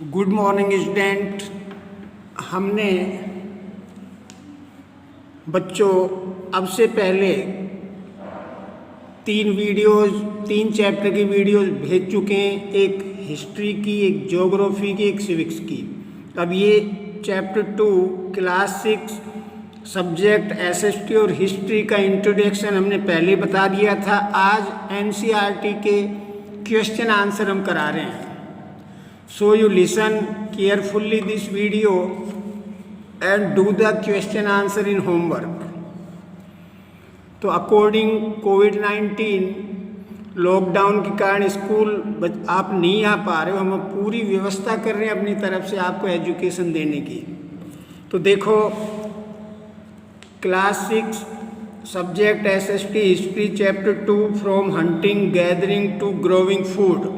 Good morning student. हमने बच्चों अब से पहले 3 चैप्टर की वीडियोस भेज चुके हैं, एक हिस्ट्री की, एक ज्योग्राफी की, एक सिविक्स की। अब ये चैप्टर 2 क्लास 6 सब्जेक्ट एसएसटी और हिस्ट्री का इंट्रोडक्शन हमने पहले बता दिया था। आज एनसीईआरटी के क्वेश्चन आंसर हम करा रहे हैं। So you listen carefully this video and do the question answer in homework. तो अकॉर्डिंग कोविड-19 लॉकडाउन के कारण स्कूल आप नहीं आ पा रहे हो, हम पूरी व्यवस्था कर रहे हैं अपनी तरफ से आपको एजुकेशन देने की। तो देखो, class 6 subject SST history chapter 2 from hunting gathering to growing food,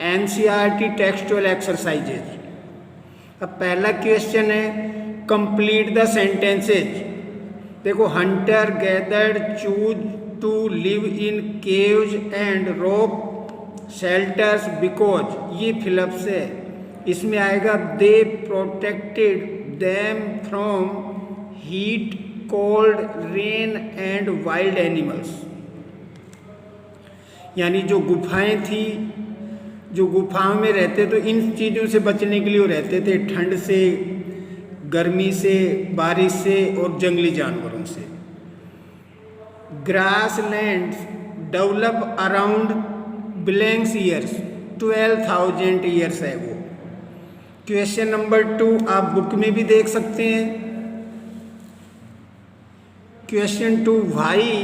NCERT textual exercises. अब पहला क्वेश्चन है, कंप्लीट द सेंटेंसेज। देखो, hunter gathered choose to live in caves and rock shelters because, ये फिलअप्स है, इसमें आएगा they protected them from heat cold rain and wild animals. यानी जो गुफाएं थी, जो गुफाओं में रहते तो इन चीज़ों से बचने के लिए वो रहते थे, ठंड से, गर्मी से, बारिश से और जंगली जानवरों से। Grass lands develop around blanks years 12,000 years है वो। क्वेश्चन नंबर 2 आप बुक में भी देख सकते हैं। Question 2, why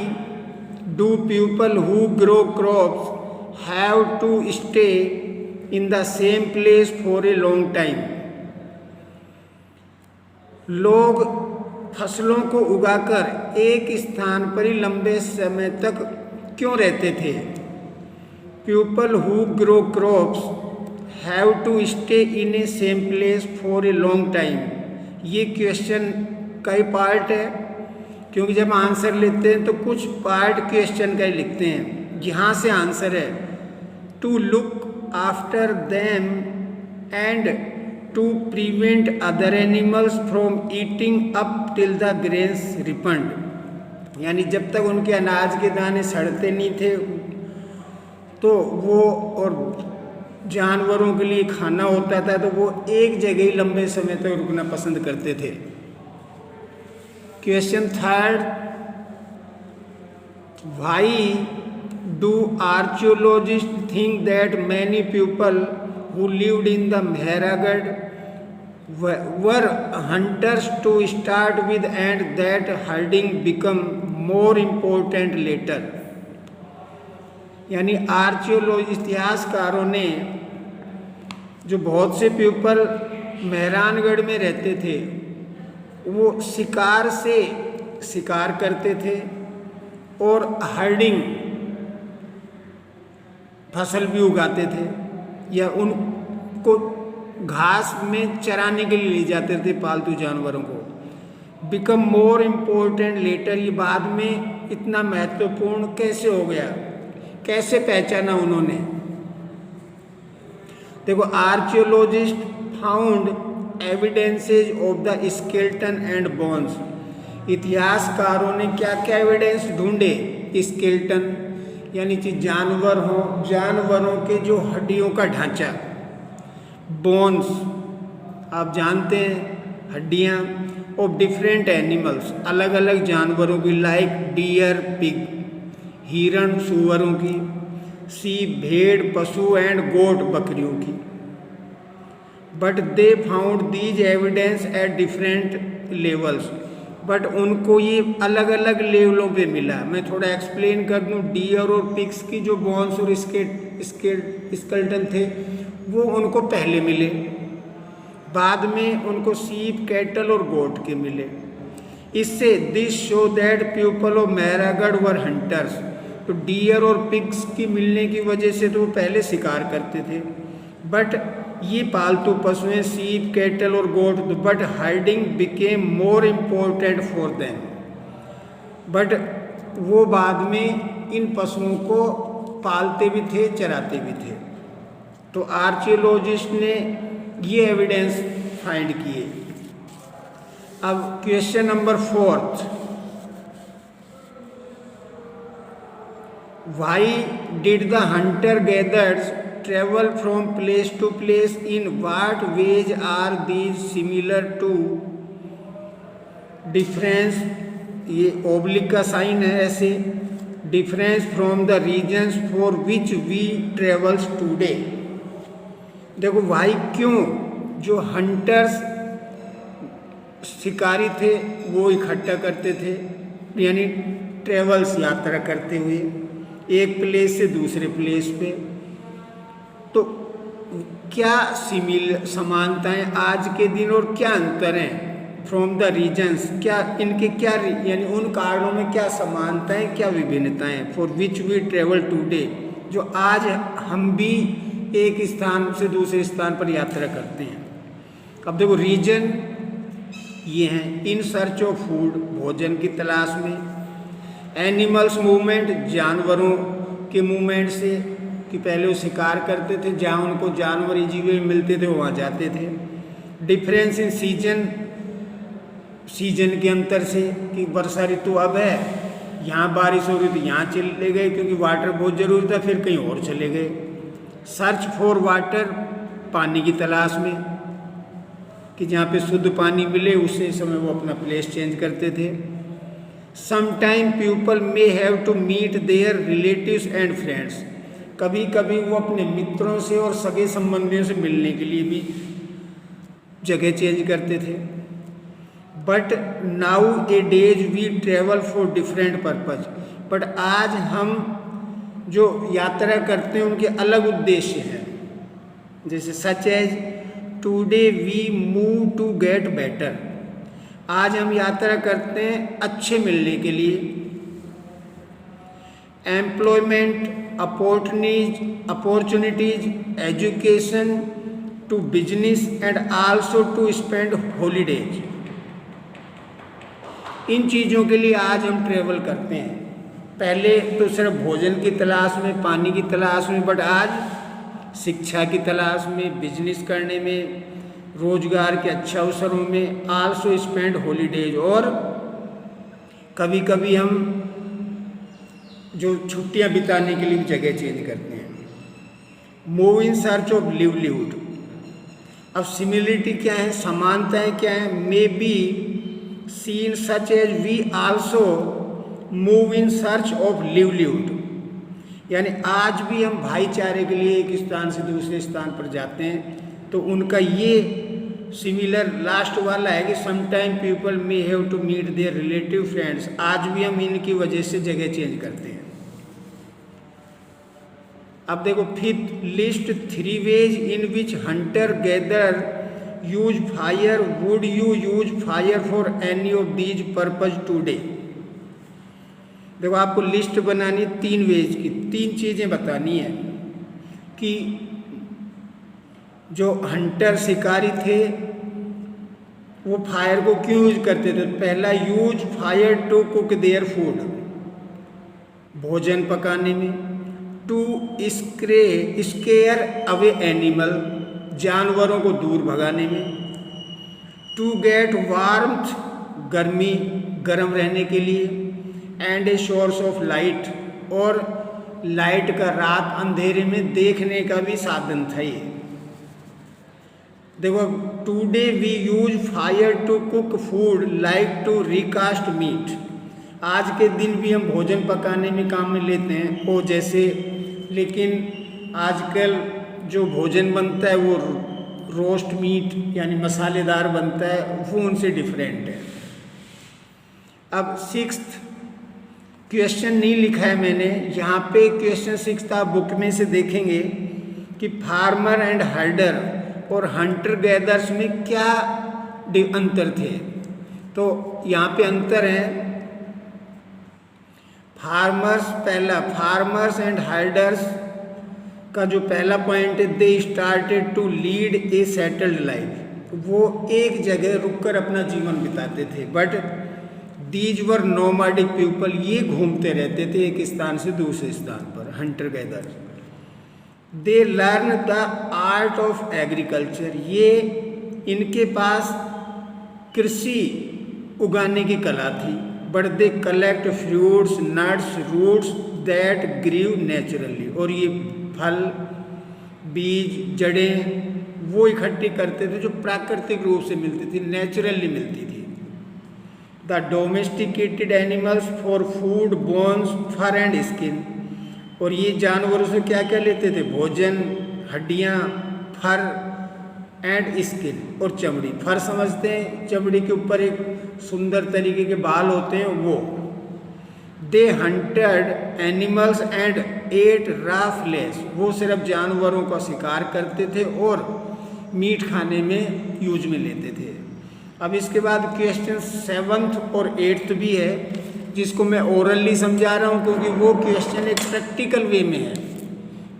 do people who grow crops have to stay in the same place for a long time? लोग फसलों को उगाकर एक स्थान पर ही लंबे समय तक क्यों रहते थे? People who grow crops have to stay in a same place for a long time. ये क्वेश्चन कई पार्ट है, क्योंकि जब आंसर लिखते हैं तो कुछ पार्ट क्वेश्चन का ही लिखते हैं। यहाँ से आंसर है to look after them and to prevent other animals from eating up till the grains ripened. यानी जब तक उनके अनाज के दाने सड़ते नहीं थे तो वो, और जानवरों के लिए खाना होता था, तो वो एक जगह ही लंबे समय तक रुकना पसंद करते थे। Question 3, why do archaeologists think that many people who lived in the Mehragarh were hunters to start with and that herding become more important later? यानी इतिहासकारों ने जो बहुत से पीपल मेहरानगढ़ में रहते थे वो शिकार करते थे और हर्डिंग फसल भी उगाते थे, या उनको घास में चराने के लिए ले जाते थे पालतू जानवरों को। बिकम मोर इम्पोर्टेंट लेटर, ये बाद में इतना महत्वपूर्ण कैसे हो गया, कैसे पहचाना उन्होंने? देखो, archaeologist found evidences of the skeleton and bones. इतिहासकारों ने क्या क्या एविडेंस ढूंढे? स्केलेटन यानी कि जानवरों के जो हड्डियों का ढांचा, बोन्स आप जानते हैं हड्डियाँ, ऑफ डिफरेंट एनिमल्स, अलग अलग जानवरों की, लाइक डियर पिग, हिरण सूअरों की, शीप भेड़ पशु एंड गोट बकरियों की। But they found these evidence at different levels, but उनको ये अलग अलग लेवलों पे मिला। मैं थोड़ा एक्सप्लेन कर दूँ। डियर और पिग्स की जो बोन्स और स्केलेटन थे वो उनको पहले मिले, बाद में उनको शीप, कैटल और गोट के मिले। इससे this show that people of Mehrgarh were hunters. तो डियर और पिग्स की मिलने की वजह से तो वो पहले शिकार करते थे, बट ये पालतू पशुएं शीप, कैटल और goat, but herding became more important for them. But वो बाद में इन पशुओं को पालते भी थे, चराते भी थे। तो आर्कियोलॉजिस्ट ने ये एविडेंस फाइंड किए। अब question number 4, why did the hunter gathers travel from place to place, in what ways are these similar to difference, ये ओब्लिक का साइन है ऐसे, difference from the reasons for which we travels today. देखो भाई क्यों जो hunters शिकारी थे वो इकट्ठा करते थे, यानी ट्रेवल्स यात्रा करते हुए एक प्लेस से दूसरे प्लेस पे, तो क्या समानताएं आज के दिन और क्या अंतर हैं फ्रॉम द रीजन्स, क्या इनके क्या यानी उन कारणों में क्या समानताएं क्या विभिन्नताएं, for which we travel today, जो आज हम भी एक स्थान से दूसरे स्थान पर यात्रा करते हैं। अब देखो रीजन ये हैं, इन सर्च ऑफ फूड, भोजन की तलाश में, एनिमल्स मूवमेंट, जानवरों के मूवमेंट से, कि पहले वो शिकार करते थे, जहाँ उनको जानवर इजीली मिलते थे वहाँ जाते थे। डिफरेंस इन सीजन, सीजन के अंतर से, कि वर्षा ऋतु अब है, यहाँ बारिश हो रही थी यहाँ चले गए क्योंकि वाटर बहुत ज़रूरी था, फिर कहीं और चले गए। सर्च फॉर वाटर, पानी की तलाश में, कि जहाँ पे शुद्ध पानी मिले उसी समय वो अपना प्लेस चेंज करते थे। Sometime people may have to meet their relatives and friends, कभी कभी वो अपने मित्रों से और सगे संबंधियों से मिलने के लिए भी जगह चेंज करते थे। But nowadays we travel for different purpose, but आज हम जो यात्रा करते हैं उनके अलग उद्देश्य हैं, जैसे such as today we move to get better, आज हम यात्रा करते हैं अच्छे मिलने के लिए। Employment opportunities, education, to business and also to spend holidays, इन चीज़ों के लिए आज हम ट्रेवल करते हैं। पहले तो सिर्फ भोजन की तलाश में, पानी की तलाश में, बट आज शिक्षा की तलाश में, बिजनेस करने में, रोजगार के अच्छे अवसरों में, आल्सो स्पेंड हॉलीडेज, और कभी कभी हम जो छुट्टियां बिताने के लिए भी जगह चेंज करते हैं। Move in search of livelihood, अब सिमिलरिटी क्या है, समानताएं क्या है, may be seen such as we also move in search of livelihood, यानी आज भी हम भाईचारे के लिए एक स्थान से दूसरे स्थान पर जाते हैं। तो उनका ये सिमिलर लास्ट वाला है कि sometime people may have to meet their relative friends, आज भी हम इनकी वजह से जगह चेंज करते हैं। अब देखो fifth list, 3 ways in which Hunter gather use fire, would you use fire for any of these purpose today. देखो आपको लिस्ट बनानी 3 वेज की, 3 चीज़ें बतानी है कि जो हंटर शिकारी थे वो फायर को क्यों यूज करते थे। पहला, use fire to cook their food, भोजन पकाने में। टू स्केयर अवे एनिमल, जानवरों को दूर भगाने में। टू गेट वार्मथ, गर्मी गर्म रहने के लिए। And a source of light, और लाइट का रात अंधेरे में देखने का भी साधन था ये। देखो, today we use fire to cook food like to recast meat, आज के दिन भी हम भोजन पकाने में काम में लेते हैं वो जैसे, लेकिन आजकल जो भोजन बनता है वो रोस्ट मीट यानी मसालेदार बनता है, वो उनसे डिफरेंट है। अब 6th क्वेश्चन नहीं लिखा है मैंने यहाँ पे, क्वेश्चन 6 आप बुक में से देखेंगे कि फार्मर एंड हर्डर और हंटर गैदर्स में क्या अंतर थे। तो यहाँ पे अंतर है, फार्मर्स एंड हर्डर्स का जो पहला पॉइंट है, they started to lead a settled life, वो एक जगह रुककर अपना जीवन बिताते थे। But these were nomadic people, ये घूमते रहते थे एक स्थान से दूसरे स्थान पर, hunter gatherers. They learn the art of agriculture, ये इनके पास कृषि उगाने की कला थी। But they collect fruits nuts roots that grew naturally, और ये फल बीज जड़ें वो इकट्ठी करते थे जो प्राकृतिक रूप से मिलती थी, नेचुरली मिलती थी। The domesticated animals for food bones fur and skin, और ये जानवरों से क्या क्या लेते थे? भोजन, हड्डियाँ, फर एंड स्किन, और चमड़ी। फर समझते हैं, चमड़ी के ऊपर एक सुंदर तरीके के बाल होते हैं वो। They hunted animals and ate raw flesh, वो सिर्फ जानवरों का शिकार करते थे और मीट खाने में यूज में लेते थे। अब इसके बाद क्वेश्चन 7th और 8th भी है, जिसको मैं ओरली समझा रहा हूँ क्योंकि वो क्वेश्चन एक प्रैक्टिकल वे में है।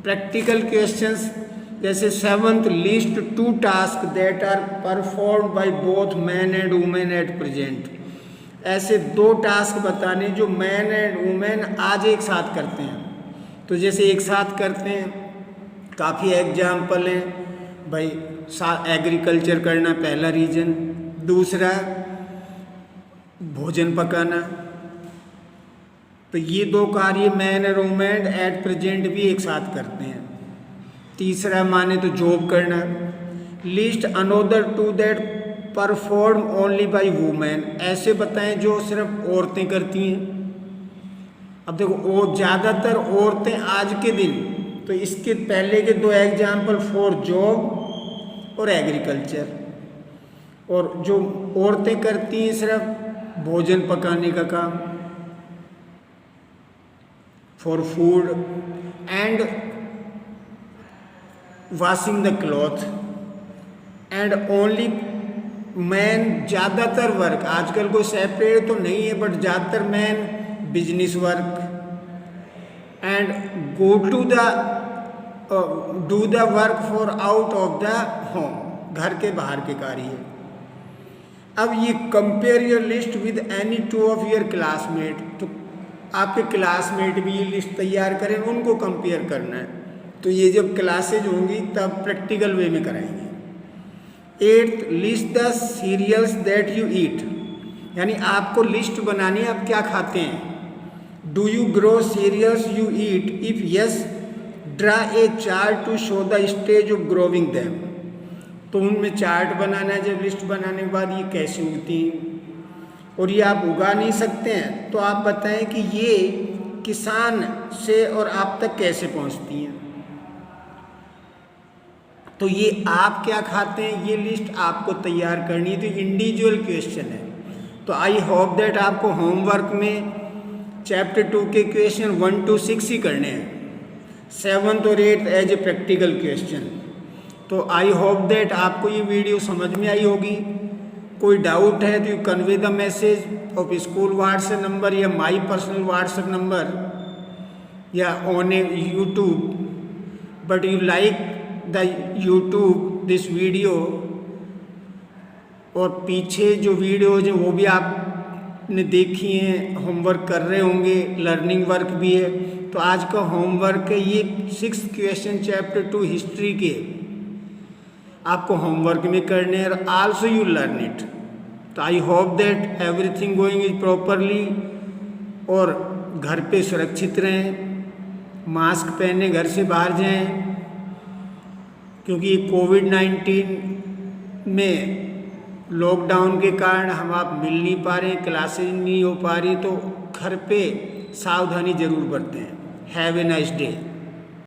प्रैक्टिकल क्वेश्चंस जैसे 7th, list 2 task that are perform by both man and women at present, ऐसे 2 टास्क बताने जो मैन एंड वुमेन आज एक साथ करते हैं। तो जैसे एक साथ करते हैं, काफ़ी एग्जाम्पल हैं भाई। एग्रीकल्चर करना पहला रीजन, दूसरा भोजन पकाना, तो ये 2 कार्य मैन और वुमेन एट प्रेजेंट भी एक साथ करते हैं। तीसरा माने तो जॉब करना। List another 2 that perform only by women, ऐसे बताएं जो सिर्फ औरतें करती हैं। अब देखो वो ज़्यादातर औरतें आज के दिन, तो इसके पहले के 2 एग्जाम्पल फॉर जॉब और एग्रीकल्चर, और जो औरतें करती हैं सिर्फ भोजन पकाने का काम, for food and washing the cloth, and only man ज़्यादातर वर्क, आजकल कोई सेपरेट तो नहीं है बट ज़्यादातर man business work and go to the do the work for out of the home, घर के बाहर के कार्य। अब ये compare your list with any 2 of your classmate, तो आपके क्लासमेट भी ये लिस्ट तैयार करें, उनको कंपेयर करना है। तो ये जब क्लासेज होंगी तब प्रैक्टिकल वे में कराएंगे। 8th, list the cereals that you eat, यानी आपको लिस्ट बनानी है आप क्या खाते हैं। Do you grow cereals you eat, if yes draw a chart to show the stage of growing them, तो उनमें चार्ट बनाना है जब लिस्ट बनाने के बाद ये कैसे उगती हैं, और ये आप उगा नहीं सकते हैं तो आप बताएं कि ये किसान से और आप तक कैसे पहुंचती हैं। तो ये आप क्या खाते हैं ये लिस्ट आपको तैयार करनी है, तो इंडिविजुअल क्वेश्चन है। तो आई होप दैट आपको होमवर्क में चैप्टर 2 के क्वेश्चन 1 to 6 ही करने हैं, 7th और 8th as a practical question. तो आई होप दैट आपको ये वीडियो समझ में आई होगी। कोई डाउट है तो you convey the message of school WhatsApp number या माई पर्सनल व्हाट्सएप नंबर या on A YouTube, but you like the YouTube this video, और पीछे जो वीडियोज हैं वो भी आपने देखी हैं, होमवर्क कर रहे होंगे, लर्निंग वर्क भी है। तो आज का होमवर्क है ये 6 क्वेश्चन चैप्टर 2 हिस्ट्री के आपको होमवर्क में करने हैं, और आल्सो यू लर्न इट। तो I hope that everything going is properly, और घर पे सुरक्षित रहें, मास्क पहने घर से बाहर जाएं, क्योंकि कोविड-19 में लॉकडाउन के कारण हम आप मिल नहीं पा रहे, क्लासेज नहीं हो पा रही, तो घर पे सावधानी जरूर बरतें। Have a nice day.